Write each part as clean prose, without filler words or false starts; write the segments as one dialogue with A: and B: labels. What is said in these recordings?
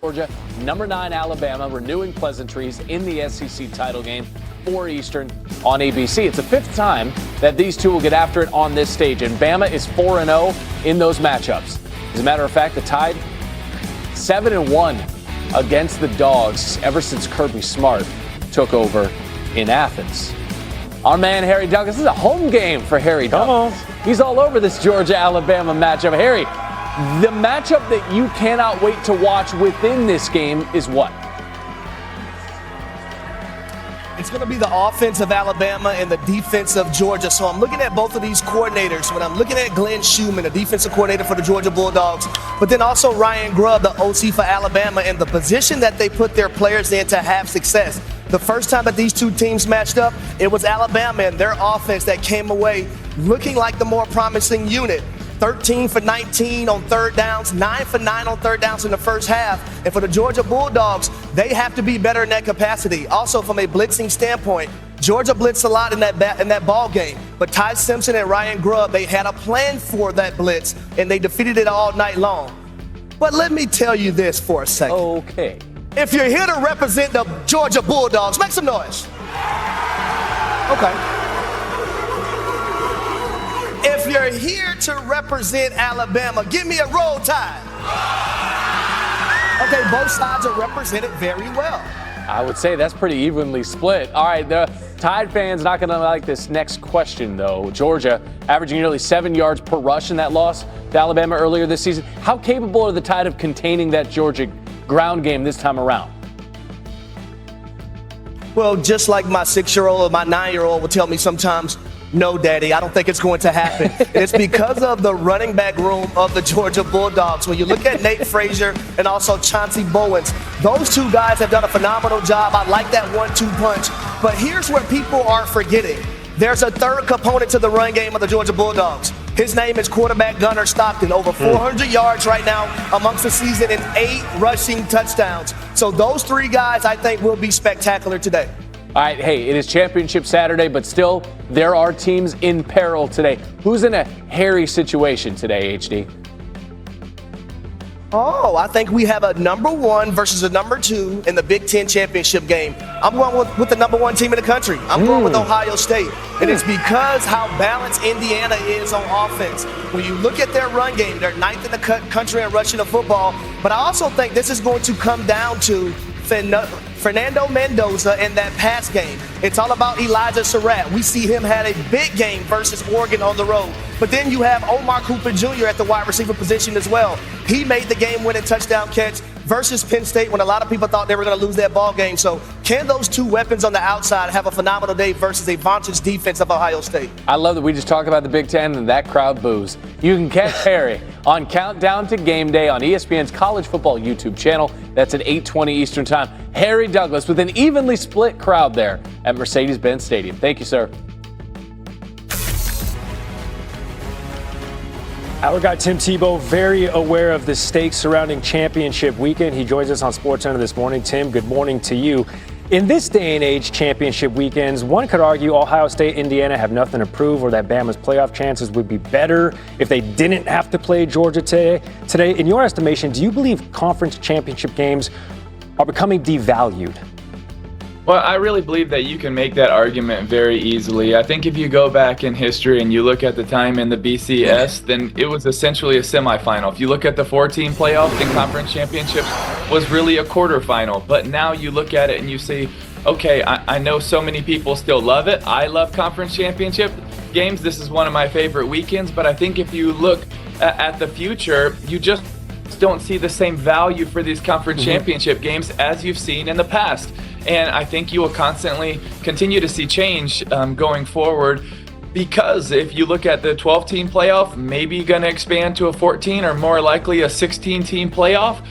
A: Georgia, number 9 Alabama, renewing pleasantries in the SEC title game, 4 Eastern on ABC. It's the 5th time that these two will get after it on this stage, and Bama is 4-0 in those matchups. As a matter of fact, the Tide 7-1 against the Dogs ever since Kirby Smart took over in Athens. Our man Harry Douglas, this is a home game for Harry Douglas. He's all over this Georgia-Alabama matchup. Harry, the matchup that you cannot wait to watch within this game is what?
B: It's going to be the offense of Alabama and the defense of Georgia. So I'm looking at both of these coordinators. When I'm looking at Glenn Schumann, the defensive coordinator for the Georgia Bulldogs, but then also Ryan Grubb, the OC for Alabama, and the position that they put their players in to have success. The first time that these two teams matched up, it was Alabama and their offense that came away looking like the more promising unit. 13 for 19 on third downs, 9 for 9 on third downs in the first half. And for the Georgia Bulldogs, they have to be better in that capacity. Also, from a blitzing standpoint, Georgia blitzed a lot in that ball game. But Ty Simpson and Ryan Grubb, they had a plan for that blitz, and they defeated it all night long. But let me tell you this for a second.
A: Okay.
B: If you're here to represent the Georgia Bulldogs, make some noise. Okay. If you're here to represent Alabama, give me a roll tide. Okay, both sides are represented very well.
A: I would say that's pretty evenly split. All right, the Tide fans not going to like this next question, though. Georgia averaging nearly 7 yards per rush in that loss to Alabama earlier this season. How capable are the Tide of containing that Georgia ground game this time around?
B: Well, just like my 6-year-old or my 9-year-old will tell me sometimes, no, Daddy, I don't think it's going to happen. It's because of the running back room of the Georgia Bulldogs. When you look at Nate Frazier and also Chauncey Bowens, those two guys have done a phenomenal job. I like that 1-2 punch. But here's where people are forgetting. There's a third component to the run game of the Georgia Bulldogs. His name is quarterback Gunnar Stockton, over 400 yards right now amongst the season and 8 rushing touchdowns. So those 3 guys, I think, will be spectacular today.
A: All right, hey, it is Championship Saturday, but still, there are teams in peril today. Who's in a hairy situation today, HD?
B: Oh, I think we have a number 1 versus a number 2 in the Big Ten championship game. I'm going with the number 1 team in the country. I'm going with Ohio State. And it's because how balanced Indiana is on offense. When you look at their run game, they're 9th in the country in rushing the football. But I also think this is going to come down to Fernando Mendoza in that pass game. It's all about Elijah Surratt. We see him had a big game versus Oregon on the road. But then you have Omar Cooper Jr. at the wide receiver position as well. He made the game-winning touchdown catch versus Penn State when a lot of people thought they were going to lose that ball game. So can those 2 weapons on the outside have a phenomenal day versus a vaunted defense of Ohio State?
A: I love that we just talked about the Big Ten and that crowd boos. You can catch Harry on Countdown to Game Day on ESPN's College Football YouTube channel. That's at 8:20 Eastern Time. Harry Douglas with an evenly split crowd there at Mercedes-Benz Stadium. Thank you, sir.
C: Our guy Tim Tebow, very aware of the stakes surrounding championship weekend. He joins us on SportsCenter this morning. Tim, good morning to you. In this day and age, championship weekends, one could argue Ohio State, Indiana have nothing to prove, or that Bama's playoff chances would be better if they didn't have to play Georgia today. In your estimation, do you believe conference championship games are becoming devalued?
D: Well, I really believe that you can make that argument very easily. I think if you go back in history and you look at the time in the BCS, then it was essentially a semifinal. If you look at the 4-team playoff, then conference championships was really a quarterfinal. But now you look at it and you say, okay, I know so many people still love it. I love conference championship games. This is one of my favorite weekends. But I think if you look at the future, you just don't see the same value for these conference championship games as you've seen in the past. And I think you will constantly continue to see change going forward, because if you look at the 12-team playoff, maybe going to expand to a 14 or more likely a 16-team playoff,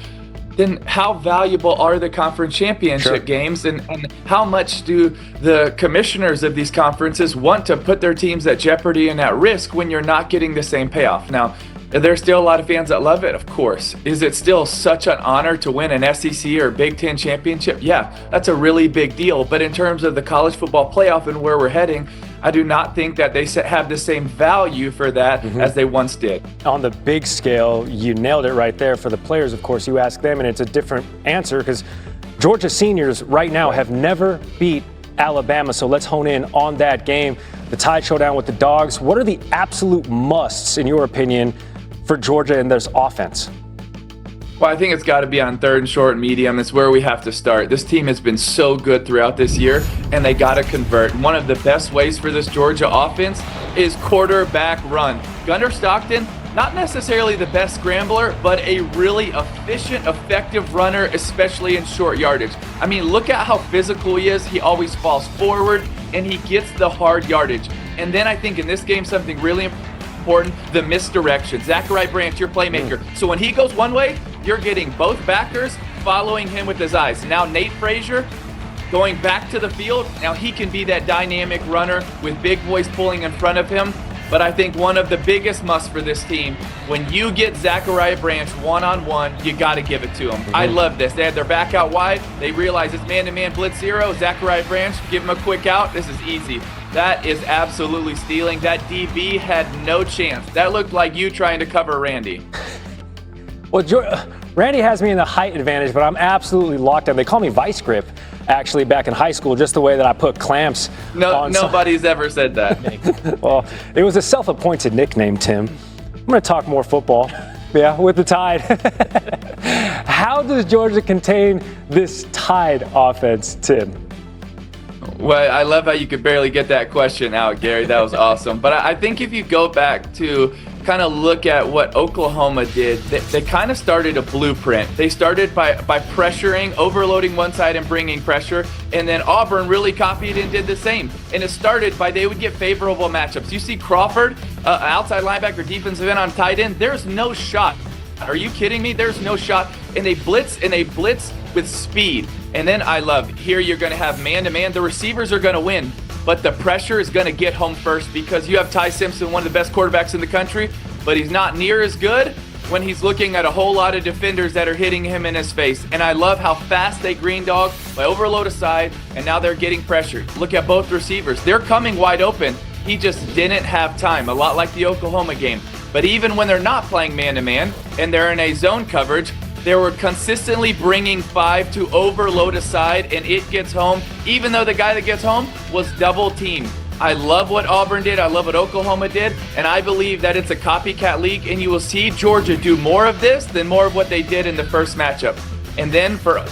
D: then how valuable are the conference championship games, and how much do the commissioners of these conferences want to put their teams at jeopardy and at risk when you're not getting the same payoff? Now, There's still a lot of fans that love it, of course. Is it still such an honor to win an SEC or Big Ten championship? Yeah, that's a really big deal. But in terms of the college football playoff and where we're heading, I do not think that they have the same value for that as they once did.
C: On the big scale, you nailed it right there. For the players, of course, you ask them, and it's a different answer because Georgia seniors right now have never beat Alabama. So let's hone in on that game. The Tide showdown with the Dogs. What are the absolute musts, in your opinion, for Georgia and this offense?
D: Well, I think it's got to be on third and short and medium. It's where we have to start. This team has been so good throughout this year, and they got to convert. One of the best ways for this Georgia offense is quarterback run. Gunnar Stockton, not necessarily the best scrambler, but a really efficient, effective runner, especially in short yardage. I mean, look at how physical he is. He always falls forward, and he gets the hard yardage. And then I think in this game, something really important, the misdirection. Zachariah Branch, your playmaker. So when he goes one way, you're getting both backers following him with his eyes. Now Nate Frazier going back to the field. Now he can be that dynamic runner with big boys pulling in front of him. But I think one of the biggest musts for this team, when you get Zachariah Branch one-on-one, you got to give it to him. I love this. They had their back out wide. They realize it's man-to-man blitz zero. Zachariah Branch, give him a quick out. This is easy. That is absolutely stealing. That DB had no chance. That looked like you trying to cover Randy.
C: Well, Randy has me in the height advantage, but I'm absolutely locked in. They call me Vice Grip, actually, back in high school, just the way that I put clamps on.
D: Nobody's ever said that.
C: Well, it was a self-appointed nickname, Tim. I'm going to talk more football. Yeah, with the Tide. How does Georgia contain this Tide offense, Tim?
D: Well, I love how you could barely get that question out, Gary. That was awesome. But I think if you go back to kind of look at what Oklahoma did, they kind of started a blueprint. They started by pressuring, overloading one side and bringing pressure, and then Auburn really copied and did the same. And it started by they would get favorable matchups. You see Crawford, outside linebacker, defensive end on tight end, there's no shot. Are you kidding me? There's no shot. And they blitz with speed. And then I love, here you're going to have man-to-man. The receivers are going to win, but the pressure is going to get home first because you have Ty Simpson, one of the best quarterbacks in the country, but he's not near as good when he's looking at a whole lot of defenders that are hitting him in his face. And I love how fast they green dog by overload aside, and now they're getting pressured. Look at both receivers. They're coming wide open. He just didn't have time, a lot like the Oklahoma game. But even when they're not playing man-to-man and they're in a zone coverage, they were consistently bringing 5 to overload aside, and it gets home, even though the guy that gets home was double teamed. I love what Auburn did. I love what Oklahoma did, and I believe that it's a copycat league, and you will see Georgia do more of this than more of what they did in the first matchup. And then for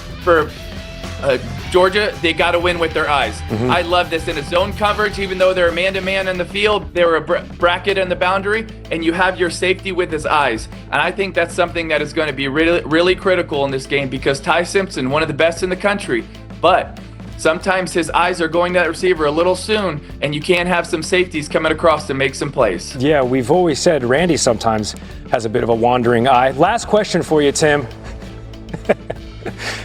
D: Georgia, they got to win with their eyes. I love this in a zone coverage, even though they're a man-to-man in the field, they're a bracket in the boundary, and you have your safety with his eyes. And I think that's something that is going to be really, really critical in this game because Ty Simpson, one of the best in the country, but sometimes his eyes are going to that receiver a little soon, and you can't have some safeties coming across to make some plays.
C: Yeah, we've always said Randy sometimes has a bit of a wandering eye. Last question for you, Tim.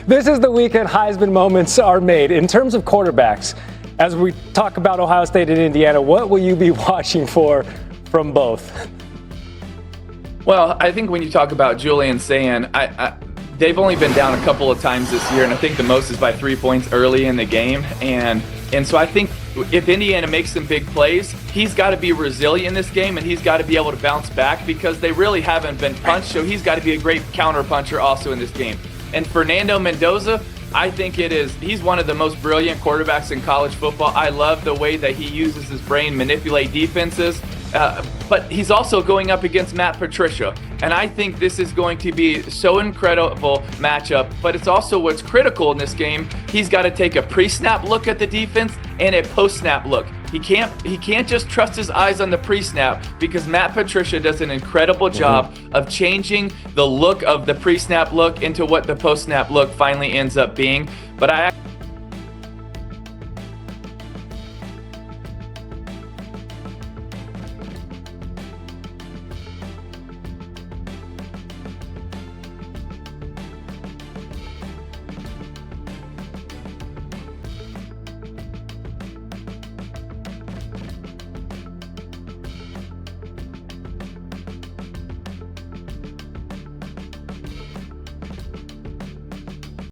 C: This is the weekend Heisman moments are made. In terms of quarterbacks, as we talk about Ohio State and Indiana, what will you be watching for from both?
D: Well, I think when you talk about Julian Sayin, they've only been down a couple of times this year, and I think the most is by 3 points early in the game. And so I think if Indiana makes some big plays, he's got to be resilient in this game, and he's got to be able to bounce back because they really haven't been punched, so he's got to be a great counter puncher also in this game. And Fernando Mendoza, I think he's one of the most brilliant quarterbacks in college football. I love the way that he uses his brain, manipulate defenses. But he's also going up against Matt Patricia. And I think this is going to be so incredible matchup. But it's also what's critical in this game. He's got to take a pre-snap look at the defense and a post-snap look. He can't just trust his eyes on the pre-snap because Matt Patricia does an incredible job of changing the look of the pre-snap look into what the post-snap look finally ends up being. But I